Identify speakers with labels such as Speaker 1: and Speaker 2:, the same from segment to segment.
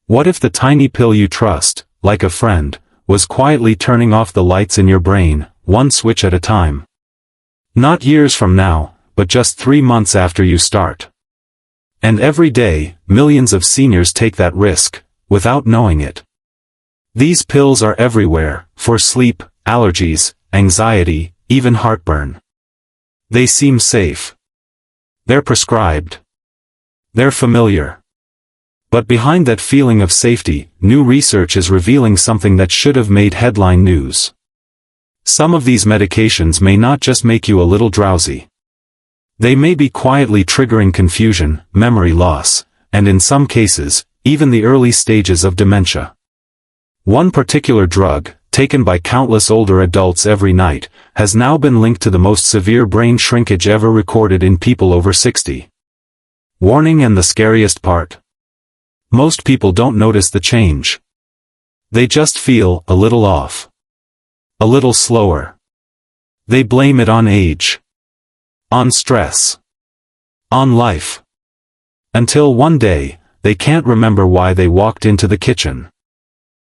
Speaker 1: What if the tiny pill you trust, like a friend, was quietly turning off the lights in your brain, one switch at a time? Not years from now, but just 3 months after you start. And every day, millions of seniors take that risk, without knowing it. These pills are everywhere, for sleep, allergies, anxiety, even heartburn. They seem safe. They're prescribed. They're familiar. But behind that feeling of safety, new research is revealing something that should have made headline news. Some of these medications may not just make you a little drowsy. They may be quietly triggering confusion, memory loss, and in some cases, even the early stages of dementia. One particular drug, taken by countless older adults every night, has now been linked to the most severe brain shrinkage ever recorded in people over 60. Warning, and the scariest part. Most people don't notice the change. They just feel a little off. A little slower. They blame it on age. On stress. On life. Until one day, they can't remember why they walked into the kitchen.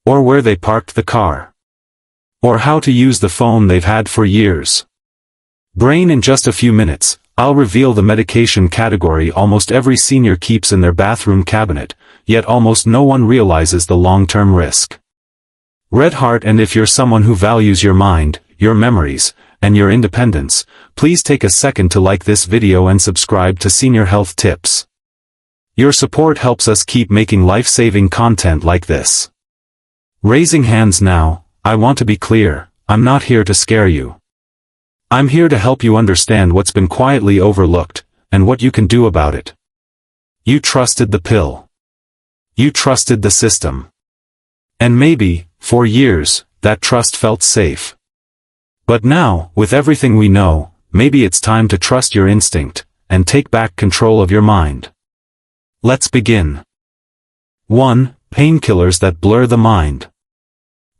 Speaker 1: Or where they parked the car. Or how to use the phone they've had for years. Brain, in just a few minutes, I'll reveal the medication category almost every senior keeps in their bathroom cabinet, yet almost no one realizes the long-term risk. Red Heart, and if you're someone who values your mind, your memories, and your independence, please take a second to like this video and subscribe to Senior Health Tips. Your support helps us keep making life-saving content like this. Raising hands now, I want to be clear, I'm not here to scare you. I'm here to help you understand what's been quietly overlooked, and what you can do about it. You trusted the pill. You trusted the system. And maybe, for years, that trust felt safe. But now, with everything we know, maybe it's time to trust your instinct, and take back control of your mind. Let's begin. 1. Painkillers that blur the mind.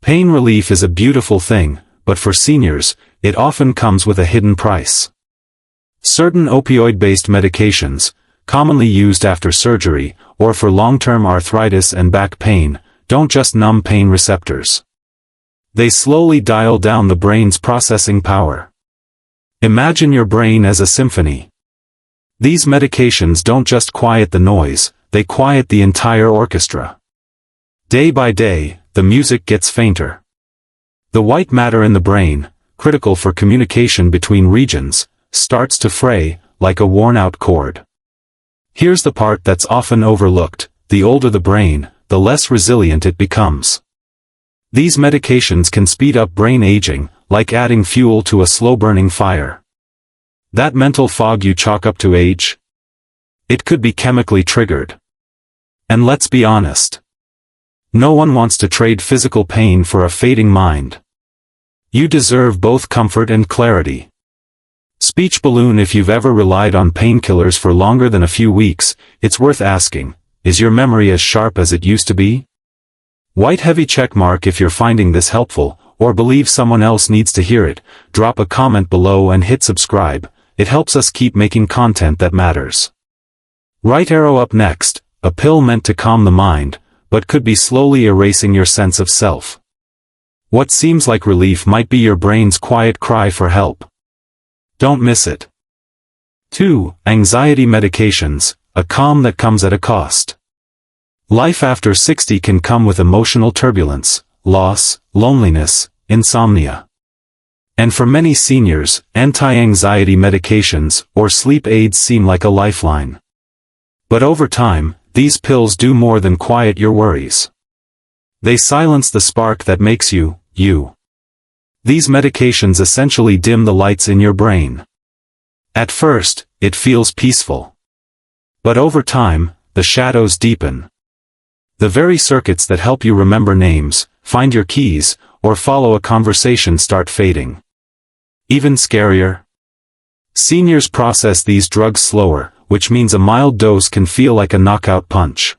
Speaker 1: Pain relief is a beautiful thing, but for seniors, it often comes with a hidden price. Certain opioid-based medications, commonly used after surgery, or for long-term arthritis and back pain, don't just numb pain receptors. They slowly dial down the brain's processing power. Imagine your brain as a symphony. These medications don't just quiet the noise, they quiet the entire orchestra. Day by day, the music gets fainter. The white matter in the brain, critical for communication between regions, starts to fray, like a worn-out cord. Here's the part that's often overlooked: the older the brain, the less resilient it becomes. These medications can speed up brain aging, like adding fuel to a slow-burning fire. That mental fog you chalk up to age? It could be chemically triggered. And let's be honest. No one wants to trade physical pain for a fading mind. You deserve both comfort and clarity. Speech balloon: if you've ever relied on painkillers for longer than a few weeks, it's worth asking, is your memory as sharp as it used to be? White heavy checkmark if you're finding this helpful, or believe someone else needs to hear it. Drop a comment below and hit subscribe, it helps us keep making content that matters. Right arrow up next, a pill meant to calm the mind, but could be slowly erasing your sense of self. What seems like relief might be your brain's quiet cry for help. Don't miss it. 2. Anxiety medications, a calm that comes at a cost. Life after 60 can come with emotional turbulence, loss, loneliness, insomnia. And for many seniors, anti-anxiety medications or sleep aids seem like a lifeline. But over time, these pills do more than quiet your worries. They silence the spark that makes you, you. These medications essentially dim the lights in your brain. At first, it feels peaceful. But over time, the shadows deepen. The very circuits that help you remember names, find your keys, or follow a conversation start fading. Even scarier? Seniors process these drugs slower, which means a mild dose can feel like a knockout punch.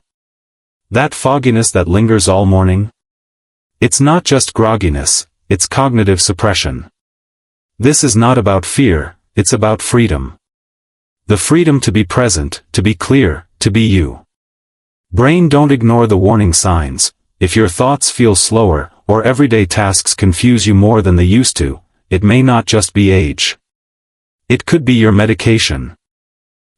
Speaker 1: That fogginess that lingers all morning? It's not just grogginess, it's cognitive suppression. This is not about fear, it's about freedom. The freedom to be present, to be clear, to be you. Brain, don't ignore the warning signs. If your thoughts feel slower, or everyday tasks confuse you more than they used to, it may not just be age. It could be your medication.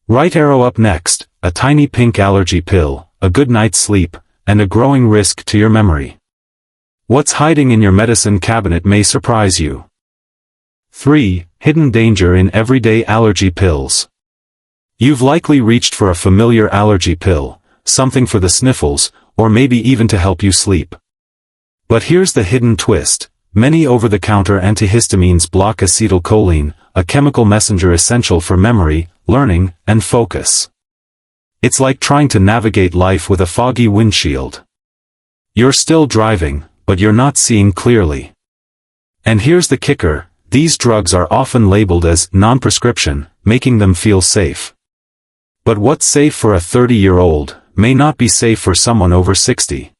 Speaker 1: Right arrow up next, a tiny pink allergy pill, a good night's sleep, and a growing risk to your memory. What's hiding in your medicine cabinet may surprise you. 3. Hidden danger in everyday allergy pills. You've likely reached for a familiar allergy pill, something for the sniffles, or maybe even to help you sleep. But here's the hidden twist. Many over-the-counter antihistamines block acetylcholine, a chemical messenger essential for memory, learning, and focus. It's like trying to navigate life with a foggy windshield. You're still driving, but you're not seeing clearly. And here's the kicker, these drugs are often labeled as non-prescription, making them feel safe. But what's safe for a 30-year-old, may not be safe for someone over 60.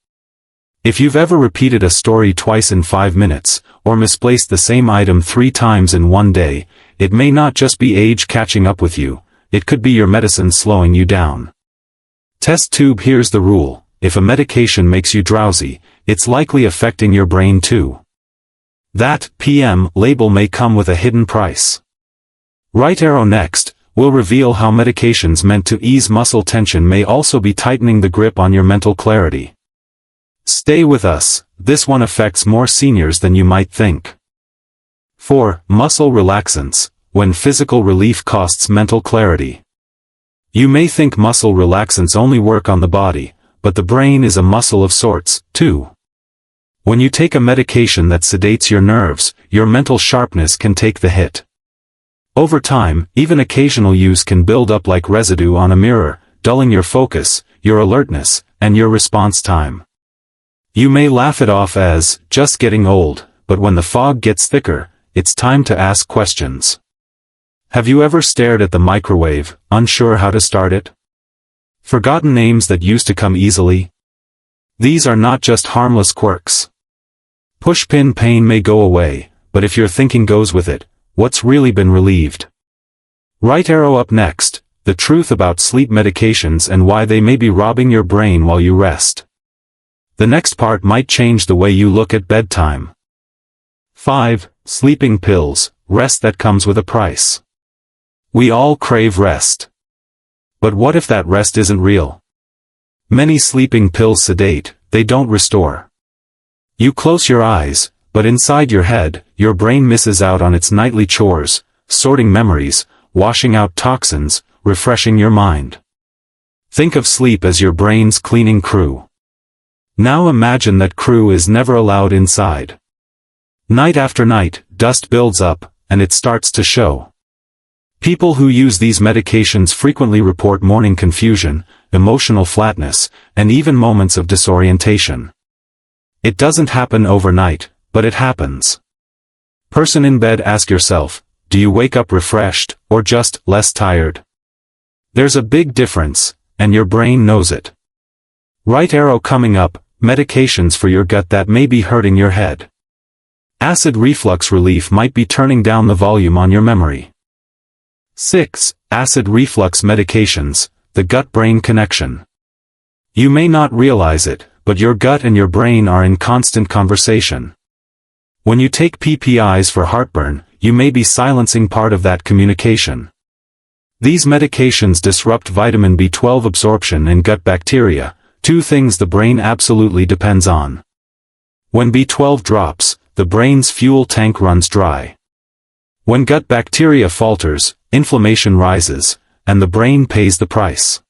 Speaker 1: If you've ever repeated a story twice in 5 minutes, or misplaced the same item 3 times in one day, it may not just be age catching up with you, it could be your medicine slowing you down. Test tube. Here's the rule, if a medication makes you drowsy, it's likely affecting your brain too. That PM label may come with a hidden price. Right arrow next, we'll reveal how medications meant to ease muscle tension may also be tightening the grip on your mental clarity. Stay with us, this one affects more seniors than you might think. 4. Muscle relaxants, when physical relief costs mental clarity. You may think muscle relaxants only work on the body, but the brain is a muscle of sorts, too. When you take a medication that sedates your nerves, your mental sharpness can take the hit. Over time, even occasional use can build up like residue on a mirror, dulling your focus, your alertness, and your response time. You may laugh it off as just getting old, but when the fog gets thicker, it's time to ask questions. Have you ever stared at the microwave, unsure how to start it? Forgotten names that used to come easily? These are not just harmless quirks. Pushpin pain may go away, but if your thinking goes with it, what's really been relieved? Right arrow up next, the truth about sleep medications and why they may be robbing your brain while you rest. The next part might change the way you look at bedtime. 5. Sleeping pills, rest that comes with a price. We all crave rest. But what if that rest isn't real? Many sleeping pills sedate, they don't restore. You close your eyes, but inside your head, your brain misses out on its nightly chores, sorting memories, washing out toxins, refreshing your mind. Think of sleep as your brain's cleaning crew. Now imagine that crew is never allowed inside. Night after night, dust builds up, and it starts to show. People who use these medications frequently report morning confusion, emotional flatness, and even moments of disorientation. It doesn't happen overnight, but it happens. Person in bed, ask yourself, do you wake up refreshed, or just less tired? There's a big difference, and your brain knows it. Right arrow coming up, medications for your gut that may be hurting your head. Acid reflux relief might be turning down the volume on your memory. 6. Acid reflux medications, the gut-brain connection. You may not realize it, but your gut and your brain are in constant conversation. When you take PPIs for heartburn, you may be silencing part of that communication. These medications disrupt vitamin B12 absorption and gut bacteria, 2 things the brain absolutely depends on. When B12 drops, the brain's fuel tank runs dry. When gut bacteria falters, inflammation rises, and the brain pays the price.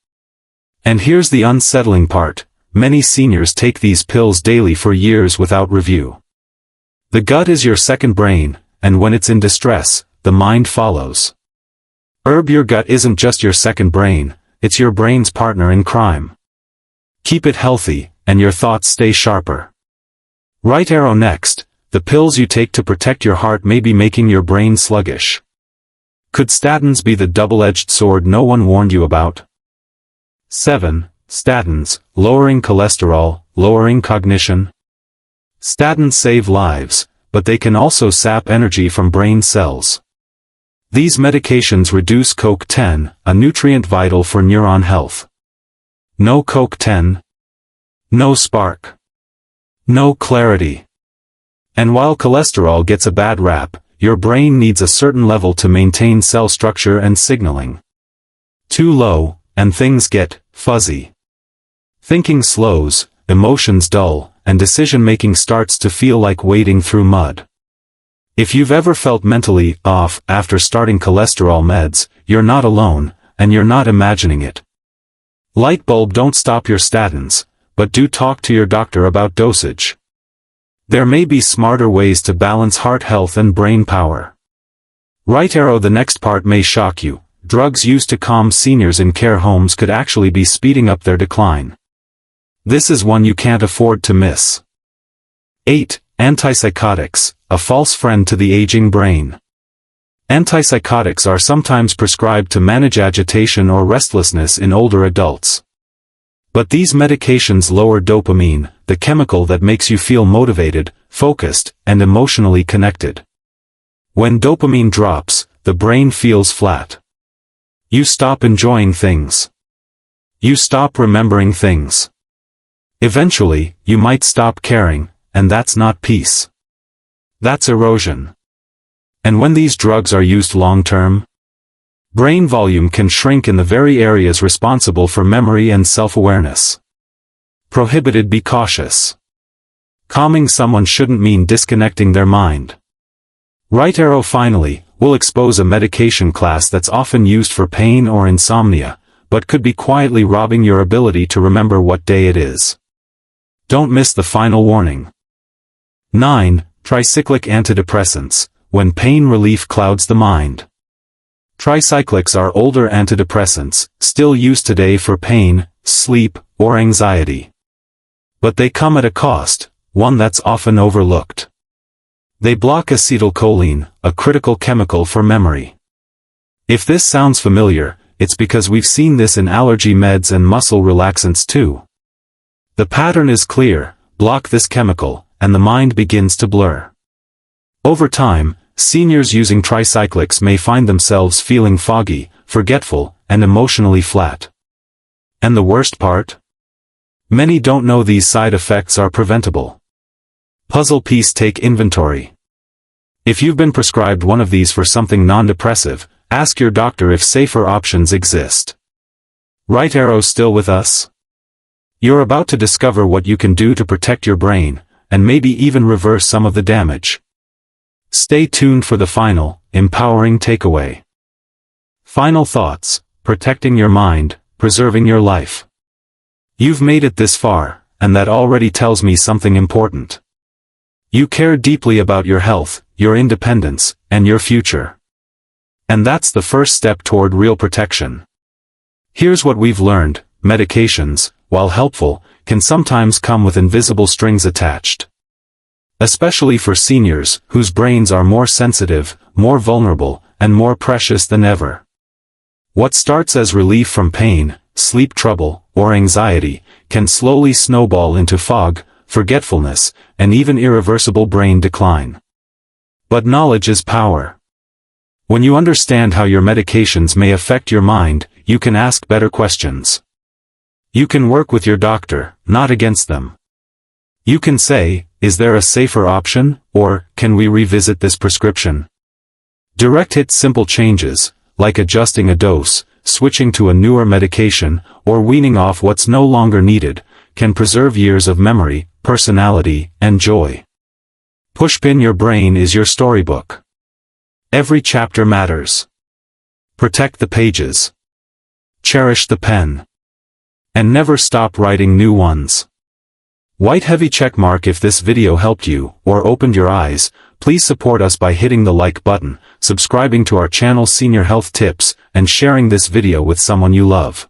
Speaker 1: And here's the unsettling part, many seniors take these pills daily for years without review. The gut is your second brain, and when it's in distress, the mind follows. Your gut isn't just your second brain, it's your brain's partner in crime. Keep it healthy, and your thoughts stay sharper. Right arrow next, the pills you take to protect your heart may be making your brain sluggish. Could statins be the double-edged sword no one warned you about? 7. Statins, lowering cholesterol, lowering cognition. Statins save lives, but they can also sap energy from brain cells. These medications reduce CoQ10, a nutrient vital for neuron health. No Coke 10. No spark. No clarity. And while cholesterol gets a bad rap, your brain needs a certain level to maintain cell structure and signaling. Too low, and things get fuzzy. Thinking slows, emotions dull, and decision-making starts to feel like wading through mud. If you've ever felt mentally off after starting cholesterol meds, you're not alone, and you're not imagining it. Light bulb, don't stop your statins, but do talk to your doctor about dosage. There may be smarter ways to balance heart health and brain power. Right arrow, the next part may shock you. Drugs used to calm seniors in care homes could actually be speeding up their decline. This is one you can't afford to miss. 8. Antipsychotics, a false friend to the aging brain. Antipsychotics are sometimes prescribed to manage agitation or restlessness in older adults. But these medications lower dopamine, the chemical that makes you feel motivated, focused, and emotionally connected. When dopamine drops, the brain feels flat. You stop enjoying things. You stop remembering things. Eventually, you might stop caring, and that's not peace. That's erosion. And when these drugs are used long-term, brain volume can shrink in the very areas responsible for memory and self-awareness. Prohibited, be cautious. Calming someone shouldn't mean disconnecting their mind. Right arrow, finally, we'll expose a medication class that's often used for pain or insomnia, but could be quietly robbing your ability to remember what day it is. Don't miss the final warning. 9. Tricyclic antidepressants, when pain relief clouds the mind. Tricyclics are older antidepressants, still used today for pain, sleep, or anxiety. But they come at a cost, one that's often overlooked. They block acetylcholine, a critical chemical for memory. If this sounds familiar, it's because we've seen this in allergy meds and muscle relaxants too. The pattern is clear: block this chemical, and the mind begins to blur. Over time, seniors using tricyclics may find themselves feeling foggy, forgetful, and emotionally flat. And the worst part? Many don't know these side effects are preventable. Puzzle piece, take inventory. If you've been prescribed one of these for something non-depressive, ask your doctor if safer options exist. Right arrow, still with us? You're about to discover what you can do to protect your brain, and maybe even reverse some of the damage. Stay tuned for the final, empowering takeaway. Final thoughts: protecting your mind, preserving your life. You've made it this far, and that already tells me something important. You care deeply about your health, your independence, and your future. And that's the first step toward real protection. Here's what we've learned: medications, while helpful, can sometimes come with invisible strings attached. Especially for seniors, whose brains are more sensitive, more vulnerable, and more precious than ever. What starts as relief from pain, sleep trouble, or anxiety, can slowly snowball into fog, forgetfulness, and even irreversible brain decline. But knowledge is power. When you understand how your medications may affect your mind, you can ask better questions. You can work with your doctor, not against them. You can say, is there a safer option, or can we revisit this prescription? Direct hit simple changes, like adjusting a dose, switching to a newer medication, or weaning off what's no longer needed, can preserve years of memory, personality, and joy. Pushpin, your brain is your storybook. Every chapter matters. Protect the pages. Cherish the pen. And never stop writing new ones. White heavy checkmark if this video helped you, or opened your eyes. Please support us by hitting the like button, subscribing to our channel Senior Health Tips, and sharing this video with someone you love.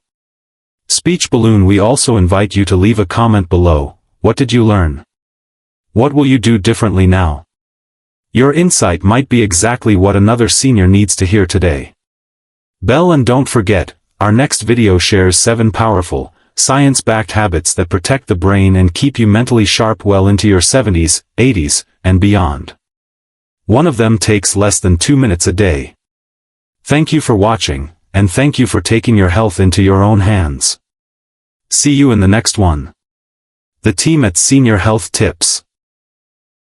Speaker 1: Speech balloon, we also invite you to leave a comment below. What did you learn? What will you do differently now? Your insight might be exactly what another senior needs to hear today. Bell, and don't forget, our next video shares 7 powerful, science-backed habits that protect the brain and keep you mentally sharp well into your 70s, 80s, and beyond. One of them takes less than 2 minutes a day. Thank you for watching, and thank you for taking your health into your own hands. See you in the next one. The team at Senior Health Tips.